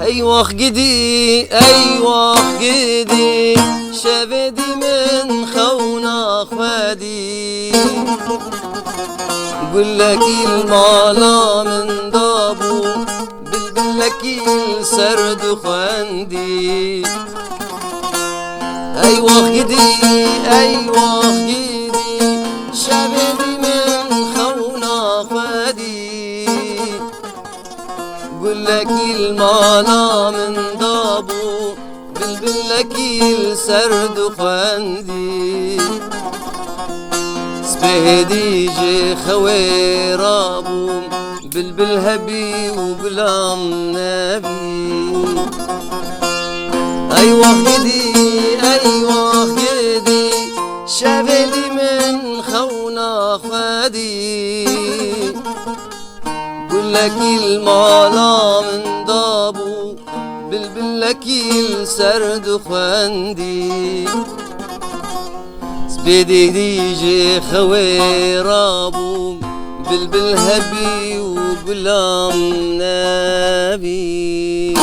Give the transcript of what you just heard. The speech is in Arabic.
ايوه خقدي ايوه خقدي شبدي من خونا خوادي قل لك المالا من دابو بلبلك السرد خواندي ايوه خقدي ايوه خقدي شبدي من خونا خوادي قل لك المالا من دابو بلبلك السرد خواندي سبيدي جي خوي رابو بلبل هبي وبلام نبي ايوه خدي ايوه خدي شبدي من خونا خدي قل لك المالا من دابو بلبلك السرد خواندي سبيدي ديجي خوي رابو بلبل هبي وبلام نبي